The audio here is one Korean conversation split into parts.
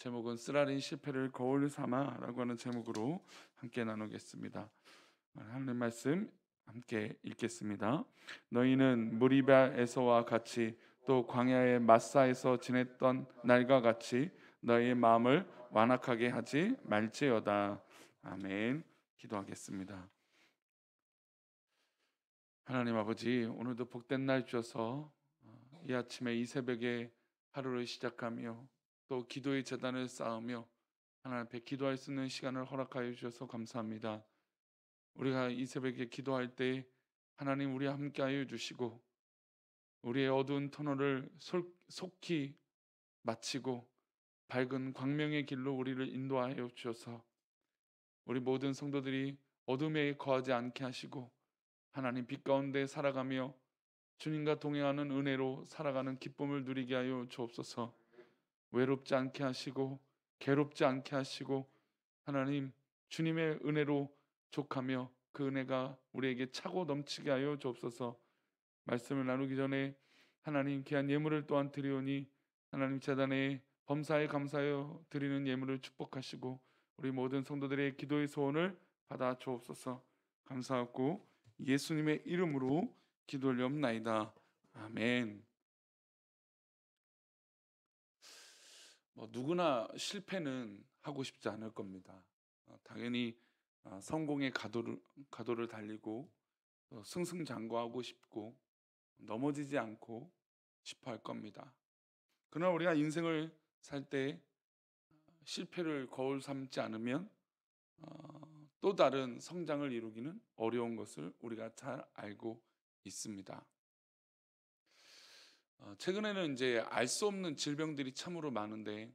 제목은 쓰라린 실패를 거울 삼아라고 하는 제목으로 함께 나누겠습니다. 하나님 말씀 함께 읽겠습니다. 너희는 무리바에서와 같이 또 광야의 마사에서 지냈던 날과 같이 너희의 마음을 완악하게 하지 말지어다. 아멘. 기도하겠습니다. 하나님 아버지, 오늘도 복된 날 주셔서 이 아침에 이 새벽에 하루를 시작하며 또 기도의 제단을 쌓으며 하나님 앞에 기도할 수 있는 시간을 허락하여 주셔서 감사합니다. 우리가 이 새벽에 기도할 때 하나님 우리와 함께하여 주시고 우리의 어두운 터널을 속히 마치고 밝은 광명의 길로 우리를 인도하여 주셔서 우리 모든 성도들이 어둠에 거하지 않게 하시고 하나님 빛 가운데 살아가며 주님과 동행하는 은혜로 살아가는 기쁨을 누리게 하여 주옵소서. 외롭지 않게 하시고 괴롭지 않게 하시고 하나님 주님의 은혜로 족하며 그 은혜가 우리에게 차고 넘치게 하여 주옵소서. 말씀을 나누기 전에 하나님 귀한 예물을 또한 드리오니 하나님 제단에 범사에 감사하여 드리는 예물을 축복하시고 우리 모든 성도들의 기도의 소원을 받아 주옵소서. 감사하고 예수님의 이름으로 기도 올리옵나이다. 아멘. 누구나 실패는 하고 싶지 않을 겁니다. 당연히 성공의 가도를 달리고 승승장구하고 싶고 넘어지지 않고 싶어 할 겁니다. 그러나 우리가 인생을 살 때 실패를 거울 삼지 않으면 또 다른 성장을 이루기는 어려운 것을 우리가 잘 알고 있습니다. 최근에는 이제 알 수 없는 질병들이 참으로 많은데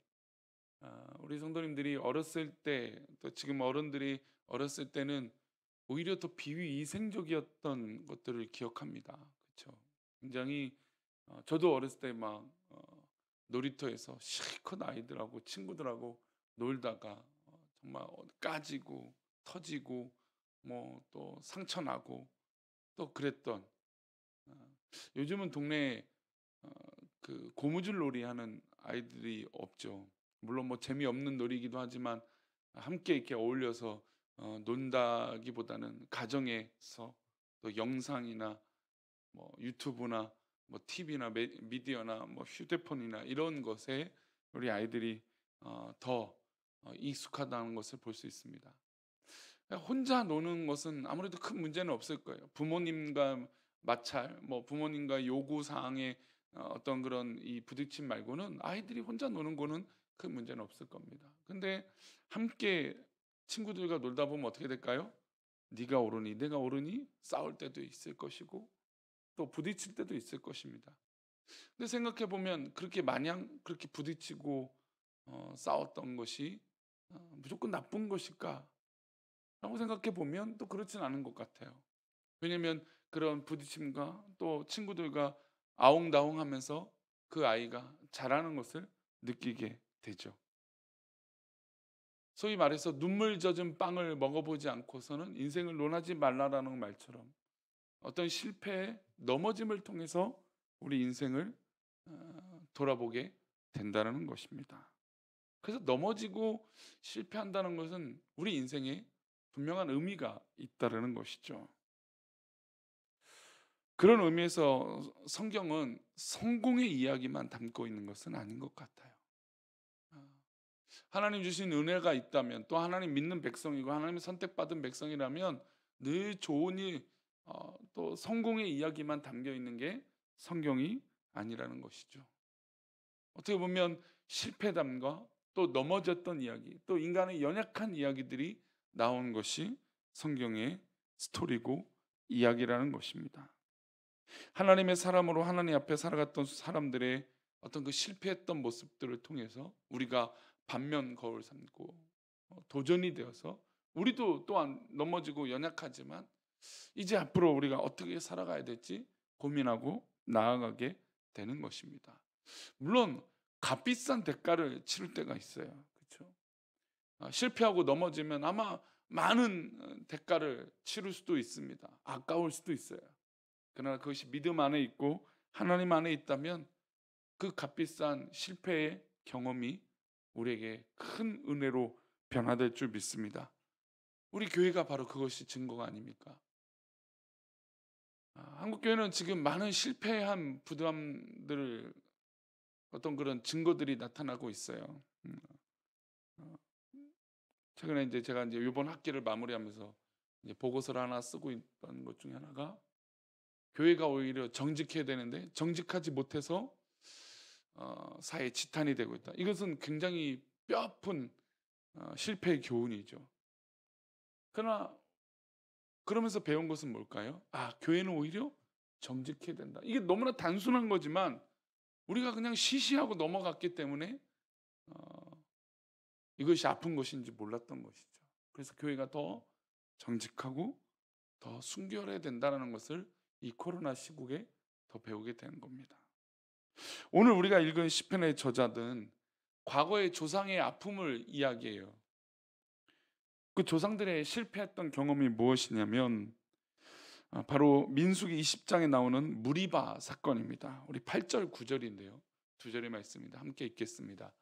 우리 성도님들이 어렸을 때 또 지금 어른들이 어렸을 때는 오히려 더 비위생적이었던 것들을 기억합니다. 그렇죠? 굉장히 저도 어렸을 때 막 놀이터에서 실컷 아이들하고 친구들하고 놀다가 정말 까지고 터지고 뭐 또 상처 나고 또 그랬던 요즘은 동네에 어, 그 고무줄 놀이 하는 아이들이 없죠. 물론 뭐 재미없는 놀이기도 하지만 함께 이렇게 어울려서 논다기보다는 가정에서 또 영상이나 뭐 유튜브나 뭐 TV나 미디어나 뭐 휴대폰이나 이런 것에 우리 아이들이 더 익숙하다는 것을 볼 수 있습니다. 혼자 노는 것은 아무래도 큰 문제는 없을 거예요. 부모님과 마찰, 뭐 부모님과 요구 사항의 어떤 그런 이 부딪힘 말고는 아이들이 혼자 노는 거는 큰 문제는 없을 겁니다. 근데 함께 친구들과 놀다 보면 어떻게 될까요? 네가 옳으니 내가 옳으니 싸울 때도 있을 것이고 또 부딪힐 때도 있을 것입니다. 근데 생각해 보면 그렇게 마냥 그렇게 부딪히고 싸웠던 것이 무조건 나쁜 것일까? 라고 생각해 보면 또 그렇진 않은 것 같아요. 왜냐면 그런 부딪힘과 또 친구들과 아웅다웅하면서 그 아이가 자라는 것을 느끼게 되죠. 소위 말해서 눈물 젖은 빵을 먹어보지 않고서는 인생을 논하지 말라라는 말처럼 어떤 실패의 넘어짐을 통해서 우리 인생을 돌아보게 된다는 것입니다. 그래서 넘어지고 실패한다는 것은 우리 인생에 분명한 의미가 있다는 것이죠. 그런 의미에서 성경은 성공의 이야기만 담고 있는 것은 아닌 것 같아요. 어, 하나님 주신 은혜가 있다면 또 하나님 믿는 백성이고 하나님 선택받은 백성이라면 늘 좋은 일, 또 성공의 이야기만 담겨 있는 게 성경이 아니라는 것이죠. 어떻게 보면 실패담과 또 넘어졌던 이야기, 또 인간의 연약한 이야기들이 나온 것이 성경의 스토리고 이야기라는 것입니다. 하나님의 사람으로 하나님 앞에 살아갔던 사람들의 어떤 그 실패했던 모습들을 통해서 우리가 반면 거울 삼고 도전이 되어서 우리도 또한 넘어지고 연약하지만 이제 앞으로 우리가 어떻게 살아가야 될지 고민하고 나아가게 되는 것입니다. 물론 값비싼 대가를 치를 때가 있어요. 그렇죠? 실패하고 넘어지면 아마 많은 대가를 치를 수도 있습니다. 아까울 수도 있어요. 그러나 그것이 믿음 안에 있고 하나님 안에 있다면 그 값비싼 실패의 경험이 우리에게 큰 은혜로 변화될 줄 믿습니다. 우리 교회가 바로 그것이 증거가 아닙니까? 한국 교회는 지금 많은 실패한 부담들, 어떤 그런 증거들이 나타나고 있어요. 어, 최근에 이제 제가 이제 이번 학기를 마무리하면서 이제 보고서를 하나 쓰고 있던 것 중에 하나가, 교회가 오히려 정직해야 되는데 정직하지 못해서 사회에 지탄이 되고 있다. 이것은 굉장히 뼈아픈 실패의 교훈이죠. 그러나 그러면서 배운 것은 뭘까요? 교회는 오히려 정직해야 된다. 이게 너무나 단순한 거지만 우리가 그냥 시시하고 넘어갔기 때문에 어, 이것이 아픈 것인지 몰랐던 것이죠. 그래서 교회가 더 정직하고 더 순결해야 된다는 것을 이 코로나 시국에 더 배우게 된 겁니다. 오늘 우리가 읽은 시편의 저자는 과거의 조상의 아픔을 이야기해요. 그 조상들의 실패했던 경험이 무엇이냐면 바로 민수기 20장에 나오는 무리바 사건입니다. 우리 8절 9절인데요. 두 절의 말씀입니다. 함께 읽겠습니다.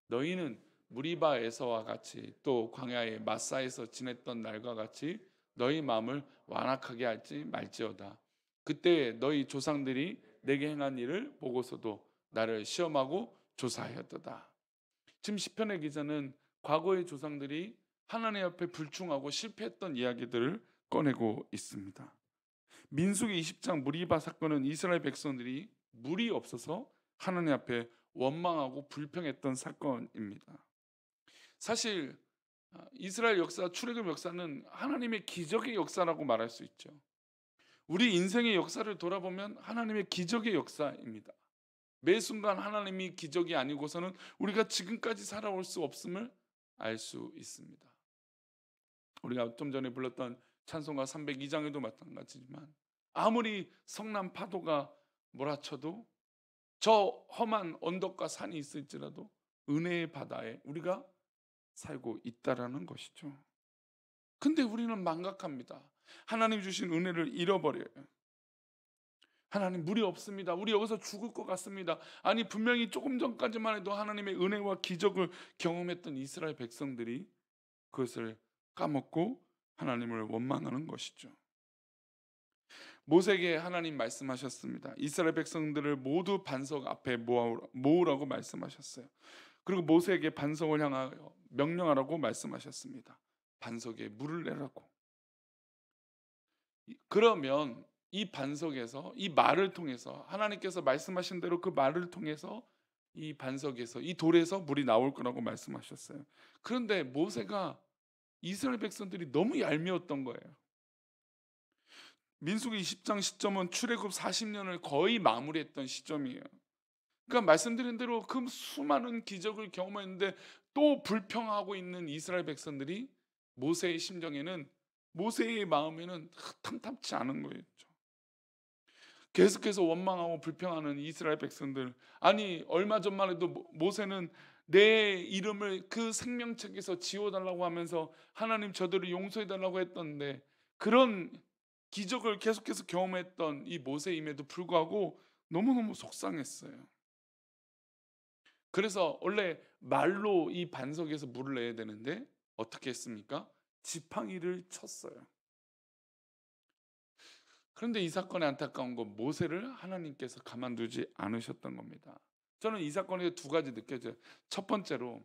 너희는 무리바에서와 같이 또 광야의 마사에서 지냈던 날과 같이 너희 마음을 완악하게 할지 말지어다. 그때 너희 조상들이 내게 행한 일을 보고서도 나를 시험하고 조사하였도다. 지금 시편의 기자는 과거의 조상들이 하나님 앞에 불충하고 실패했던 이야기들을 꺼내고 있습니다. 민수기 20장 무리바 사건은 이스라엘 백성들이 물이 없어서 하나님 앞에 원망하고 불평했던 사건입니다. 사실 이스라엘 역사, 출애굽 역사는 하나님의 기적의 역사라고 말할 수 있죠. 우리 인생의 역사를 돌아보면 하나님의 기적의 역사입니다. 매 순간 하나님이 기적이 아니고서는 우리가 지금까지 살아올 수 없음을 알 수 있습니다. 우리가 좀 전에 불렀던 찬송가 302장에도 마찬가지지만, 아무리 성난 파도가 몰아쳐도 저 험한 언덕과 산이 있을지라도 은혜의 바다에 우리가 살고 있다라는 것이죠. 근데 우리는 망각합니다. 하나님 주신 은혜를 잃어버려요. 하나님, 물이 없습니다. 우리 여기서 죽을 것 같습니다. 아니, 분명히 조금 전까지만 해도 하나님의 은혜와 기적을 경험했던 이스라엘 백성들이 그것을 까먹고 하나님을 원망하는 것이죠. 모세에게 하나님 말씀하셨습니다. 이스라엘 백성들을 모두 반석 앞에 모으라고 말씀하셨어요. 그리고 모세에게 반석을 향하여 명령하라고 말씀하셨습니다. 반석에 물을 내라고. 그러면 이 반석에서, 이 말을 통해서, 하나님께서 말씀하신 대로 그 말을 통해서 이 반석에서, 이 돌에서 물이 나올 거라고 말씀하셨어요. 그런데 모세가, 이스라엘 백성들이 너무 얄미웠던 거예요. 민수기 20장 시점은 출애굽 40년을 거의 마무리했던 시점이에요. 그러니까 말씀드린 대로 그 수많은 기적을 경험했는데 또 불평하고 있는 이스라엘 백성들이, 모세의 심정에는, 모세의 마음에는 탐탁치 않은 거였죠. 계속해서 원망하고 불평하는 이스라엘 백성들. 아니, 얼마 전만 해도 모세는 내 이름을 그 생명책에서 지워달라고 하면서 하나님 저들을 용서해달라고 했던데, 그런 기적을 계속해서 경험했던 이 모세임에도 불구하고 너무너무 속상했어요. 그래서 원래 말로 이 반석에서 물을 내야 되는데 어떻게 했습니까? 지팡이를 쳤어요. 그런데 이 사건의 안타까운 건 모세를 하나님께서 가만두지 않으셨던 겁니다. 저는 이 사건에 두 가지 느껴져요. 첫 번째로,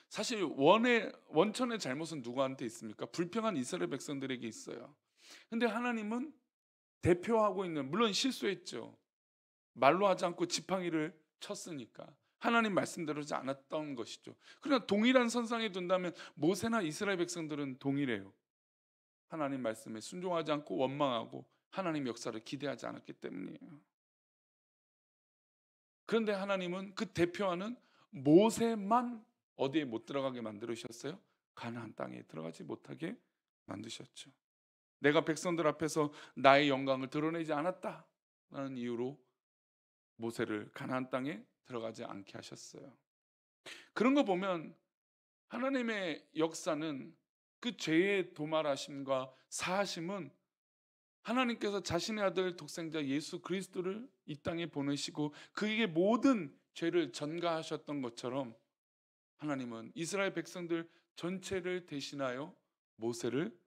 사실 원천의 잘못은 누구한테 있습니까? 불평한 이스라엘 백성들에게 있어요. 근데 하나님은 대표하고 있는, 물론 실수했죠. 말로 하지 않고 지팡이를 쳤으니까 하나님 말씀대로 하지 않았던 것이죠. 그러나 동일한 선상에 둔다면 모세나 이스라엘 백성들은 동일해요. 하나님 말씀에 순종하지 않고 원망하고 하나님 역사를 기대하지 않았기 때문이에요. 그런데 하나님은 그 대표하는 모세만 어디에 못 들어가게 만들으셨어요? 가나안 땅에 들어가지 못하게 만드셨죠. 내가 백성들 앞에서 나의 영광을 드러내지 않았다라는 이유로 모세를 가나안 땅에 들어가지 않게 하셨어요. 그런 거 보면 하나님의 역사는, 그 죄의 도말하심과 사하심은 하나님께서 자신의 아들 독생자 예수 그리스도를 이 땅에 보내시고 그에게 모든 죄를 전가하셨던 것처럼 하나님은 이스라엘 백성들 전체를 대신하여 모세를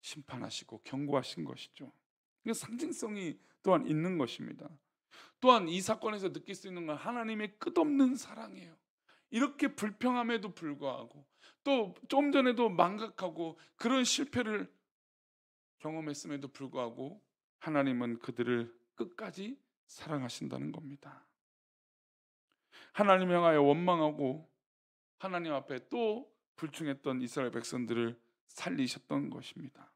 심판하시고 경고하신 것이죠. 그 상징성이 또한 있는 것입니다. 또한 이 사건에서 느낄 수 있는 건 하나님의 끝없는 사랑이에요. 이렇게 불평함에도 불구하고 또 좀 전에도 망각하고 그런 실패를 경험했음에도 불구하고 하나님은 그들을 끝까지 사랑하신다는 겁니다. 하나님 향하여 원망하고 하나님 앞에 또 불충했던 이스라엘 백성들을 살리셨던 것입니다.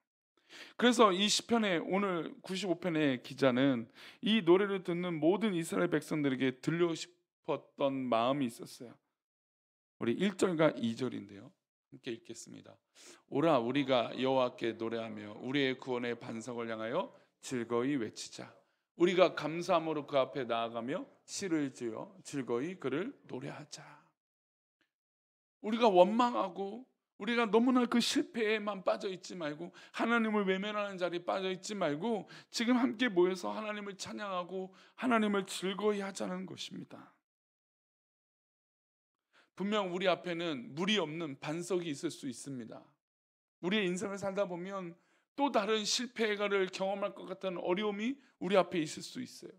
그래서 이 시편의 오늘 95편의 기자는 이 노래를 듣는 모든 이스라엘 백성들에게 들려 싶었던 마음이 있었어요. 우리 1절과 2절인데요. 함께 읽겠습니다. 오라 우리가 여호와께 노래하며 우리의 구원의 반석을 향하여 즐거이 외치자. 우리가 감사함으로 그 앞에 나아가며 시를 지어 즐거이 그를 노래하자. 우리가 원망하고 우리가 너무나 그 실패에만 빠져 있지 말고 하나님을 외면하는 자리에 빠져 있지 말고 지금 함께 모여서 하나님을 찬양하고 하나님을 즐거이 하자는 것입니다. 분명 우리 앞에는 물이 없는 반석이 있을 수 있습니다. 우리의 인생을 살다 보면 또 다른 실패를 경험할 것 같은 어려움이 우리 앞에 있을 수 있어요.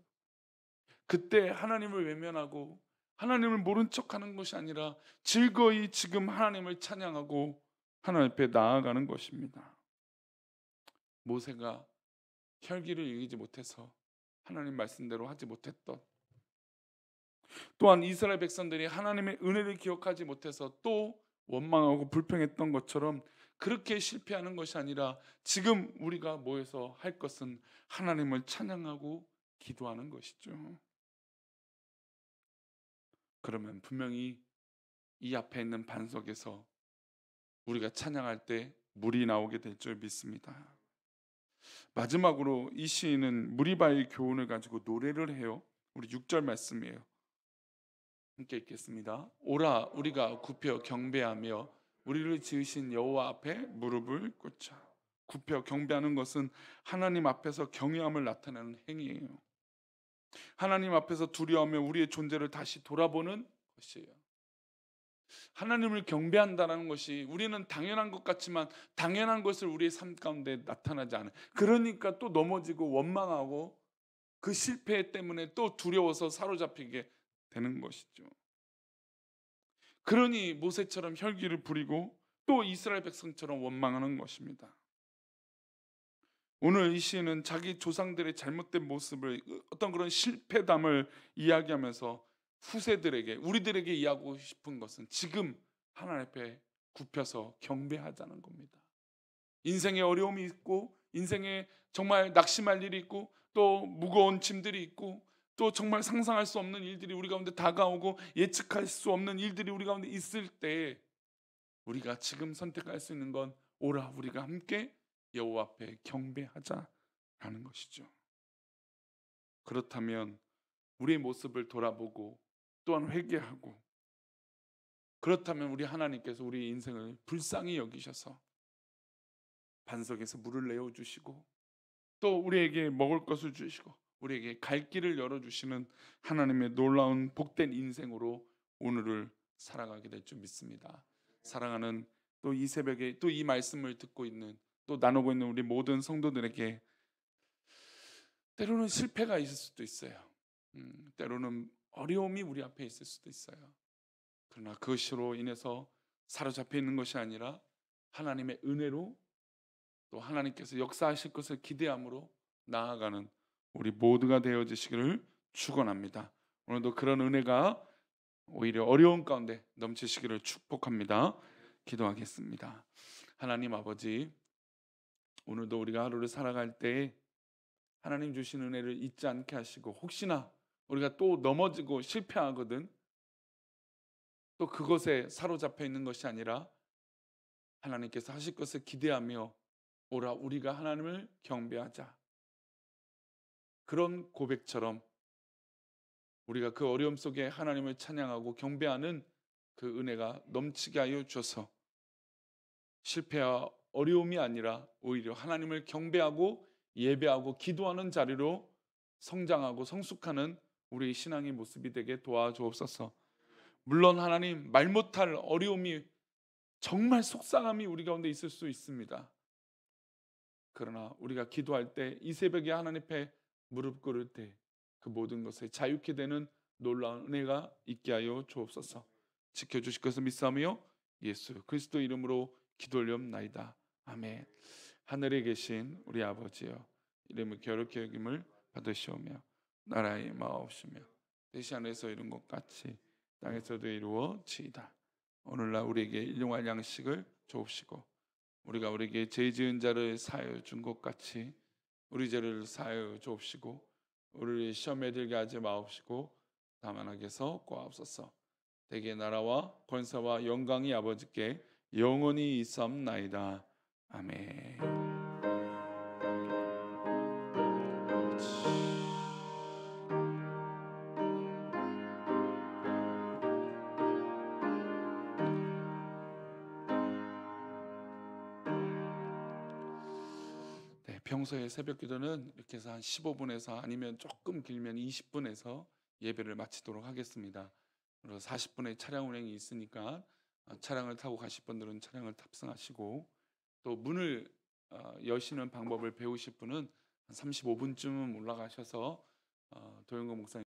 그때 하나님을 외면하고 하나님을 모른 척하는 것이 아니라 즐거이 지금 하나님을 찬양하고 하나님 앞에 나아가는 것입니다. 모세가 혈기를 이기지 못해서 하나님 말씀대로 하지 못했던, 또한 이스라엘 백성들이 하나님의 은혜를 기억하지 못해서 또 원망하고 불평했던 것처럼 그렇게 실패하는 것이 아니라 지금 우리가 모여서 할 것은 하나님을 찬양하고 기도하는 것이죠. 그러면 분명히 이 앞에 있는 반석에서 우리가 찬양할 때 물이 나오게 될 줄 믿습니다. 마지막으로 이 시인은 무리바의 교훈을 가지고 노래를 해요. 우리 6절 말씀이에요. 함께 읽겠습니다. 오라 우리가 굽혀 경배하며 우리를 지으신 여호와 앞에 무릎을 꿇자. 굽혀 경배하는 것은 하나님 앞에서 경외함을 나타내는 행위예요. 하나님 앞에서 두려워하며 우리의 존재를 다시 돌아보는 것이에요. 하나님을 경배한다는 것이 우리는 당연한 것 같지만 당연한 것을 우리의 삶 가운데 나타나지 않아요. 그러니까 또 넘어지고 원망하고 그 실패 때문에 또 두려워서 사로잡히게 되는 것이죠. 그러니 모세처럼 혈기를 부리고 또 이스라엘 백성처럼 원망하는 것입니다. 오늘 이 시인은 자기 조상들의 잘못된 모습을, 어떤 그런 실패담을 이야기하면서 후세들에게, 우리들에게 이야기하고 싶은 것은 지금 하나님 앞에 굽혀서 경배하자는 겁니다. 인생에 어려움이 있고 인생에 정말 낙심할 일이 있고 또 무거운 짐들이 있고 또 정말 상상할 수 없는 일들이 우리 가운데 다가오고 예측할 수 없는 일들이 우리 가운데 있을 때 우리가 지금 선택할 수 있는 건 오라 우리가 함께 여호와 앞에 경배하자라는 것이죠. 그렇다면 우리의 모습을 돌아보고 또한 회개하고, 그렇다면 우리 하나님께서 우리의 인생을 불쌍히 여기셔서 반석에서 물을 내어주시고 또 우리에게 먹을 것을 주시고 우리에게 갈 길을 열어주시는 하나님의 놀라운 복된 인생으로 오늘을 살아가게 될 줄 믿습니다. 사랑하는 또 이 새벽에 또 이 말씀을 듣고 있는 또 나누고 있는 우리 모든 성도들에게 때로는 실패가 있을 수도 있어요. 때로는 어려움이 우리 앞에 있을 수도 있어요. 그러나 그것으로 인해서 사로잡혀 있는 것이 아니라 하나님의 은혜로 또 하나님께서 역사하실 것을 기대함으로 나아가는 우리 모두가 되어지시기를 축원합니다. 오늘도 그런 은혜가 오히려 어려운 가운데 넘치시기를 축복합니다. 기도하겠습니다. 하나님 아버지, 오늘도 우리가 하루를 살아갈 때 하나님 주신 은혜를 잊지 않게 하시고, 혹시나 우리가 또 넘어지고 실패하거든 또 그것에 사로잡혀 있는 것이 아니라 하나님께서 하실 것을 기대하며 오라 우리가 하나님을 경배하자, 그런 고백처럼 우리가 그 어려움 속에 하나님을 찬양하고 경배하는 그 은혜가 넘치게 하여 주셔서 실패와 어려움이 아니라 오히려 하나님을 경배하고 예배하고 기도하는 자리로 성장하고 성숙하는 우리의 신앙의 모습이 되게 도와주옵소서. 물론 하나님 말 못할 어려움이 정말 속상함이 우리 가운데 있을 수 있습니다. 그러나 우리가 기도할 때 이 새벽에 하나님 앞에 무릎 꿇을 때 그 모든 것에 자유케 되는 놀라운 은혜가 있게 하여 주옵소서. 지켜주실 것을 믿사오며 예수 그리스도 이름으로 기도 올리옵나이다. 아멘. 하늘에 계신 우리 아버지여, 이름을 거룩히 여김을 받으시오며 나라의 마옵시며 뜻이 하늘에서 이룬 것 같이 땅에서도 이루어지이다. 오늘날 우리에게 일용할 양식을 주옵시고 우리가 우리에게 죄 지은 자를 사하여 준 것 같이 우리 죄를 사하여 주옵시고 우리를 시험에 들게 하지 마옵시고 다만 악에서 구하옵소서. 대개 나라와 권세와 영광이 아버지께 영원히 있사옵나이다. 아멘. 네, 평소에 새벽 기도는 이렇게 해서 한 15분에서 아니면 조금 길면 20분에서 예배를 마치도록 하겠습니다. 그리고 40분의 차량 운행이 있으니까 차량을 타고 가실 분들은 차량을 탑승하시고 또 문을 여시는 방법을 배우실 분은 한 35분쯤 올라가셔서 도영건 목사님